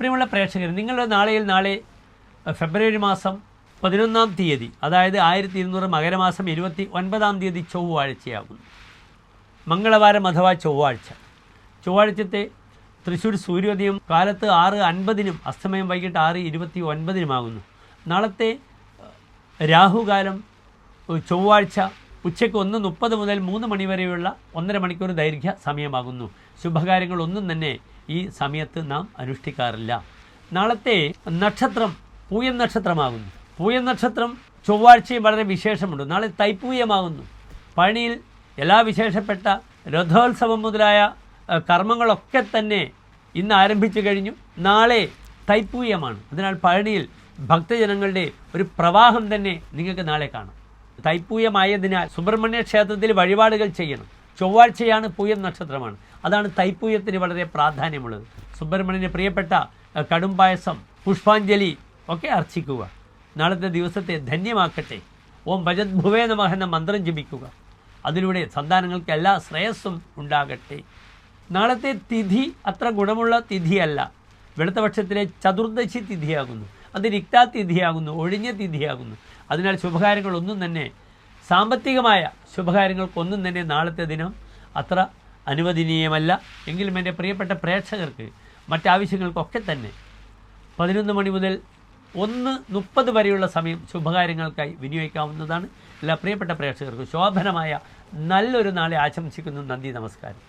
പ്രിയമുള്ള പ്രേക്ഷകർ, നിങ്ങളുടെ നാളെ ഫെബ്രുവരി മാസം 11-ാം തീയതി, അതായത് 1200 മകരമാസം 29-ാം തീയതി ചൊവ്വാഴ്ചയാകുന്നു. മംഗളവാരം അഥവാ ചൊവ്വാഴ്ചത്തെ തൃശ്ശൂർ സൂര്യോദയം കാലത്ത് 6:50-നും അസ്തമയം വൈകിട്ട് 6:29-നുമാകുന്നു. നാളത്തെ രാഹുകാലം ചൊവ്വാഴ്ച ഉച്ചയ്ക്ക് 1:30 മുതൽ 3 മണി വരെയുള്ള 1.5 മണിക്കൂർ ദൈർഘ്യ സമയമാകുന്നു. ശുഭകാര്യങ്ങളൊന്നും തന്നെ ഈ സമയത്ത് നാം അനുഷ്ഠിക്കാറില്ല. നാളത്തെ നക്ഷത്രം പൂയം നക്ഷത്രമാകുന്നു. പൂയം നക്ഷത്രം ചൊവ്വാഴ്ചയും വളരെ വിശേഷമുണ്ട്. നാളെ തൈപ്പൂയമാകുന്നു. പഴനിയിൽ എല്ലാ വിശേഷപ്പെട്ട രഥോത്സവം മുതലായ കർമ്മങ്ങളൊക്കെ തന്നെ ഇന്ന് ആരംഭിച്ചു കഴിഞ്ഞു. നാളെ തൈപ്പൂയമാണ്. അതിനാൽ പഴനിയിൽ ഭക്തജനങ്ങളുടെ ഒരു പ്രവാഹം തന്നെ നിങ്ങൾക്ക് നാളെ കാണാം. തൈപ്പൂയമായതിനാൽ സുബ്രഹ്മണ്യ ക്ഷേത്രത്തിൽ വഴിപാടുകൾ ചെയ്യണം. ചൊവ്വാഴ്ചയാണ്, പൂയം നക്ഷത്രമാണ്. അതാണ് തൈപ്പൂയത്തിന് വളരെ പ്രാധാന്യമുള്ളത്. സുബ്രഹ്മണ്യന് പ്രിയപ്പെട്ട കടുംപായസം, പുഷ്പാഞ്ജലി ഒക്കെ അർച്ചിക്കുക. നാളത്തെ ദിവസത്തെ ധന്യമാക്കട്ടെ. ഓം ഭജത് ഭുവേ നമഃ എന്ന മന്ത്രം ജപിക്കുക. അതിലൂടെ സന്താനങ്ങൾക്ക് എല്ലാ ശ്രേയസ്സും ഉണ്ടാകട്ടെ. നാളത്തെ തിഥി അത്ര ഗുണമുള്ള തിഥിയല്ല. വെളുത്തപക്ഷത്തിലെ ചതുർദശി തിഥിയാകുന്നു. അത് റിക്താ തിഥിയാകുന്നു, ഒഴിഞ്ഞ തിഥിയാകുന്നു. അതിനാൽ ശുഭകാര്യങ്ങളൊന്നും തന്നെ, സാമ്പത്തികമായ ശുഭകാര്യങ്ങൾക്കൊന്നും തന്നെ നാളത്തെ ദിനം അത്ര അനുവദനീയമല്ല. എങ്കിലും എൻ്റെ പ്രിയപ്പെട്ട പ്രേക്ഷകർക്ക് മറ്റാവശ്യങ്ങൾക്കൊക്കെ തന്നെ 11 മണി മുതൽ 1:30 വരെയുള്ള സമയം ശുഭകാര്യങ്ങൾക്കായി വിനിയോഗിക്കാവുന്നതാണ്. എല്ലാ പ്രിയപ്പെട്ട പ്രേക്ഷകർക്കും ശോഭനമായ നല്ലൊരു നാളെ ആശംസിക്കുന്നു. നന്ദി, നമസ്കാരം.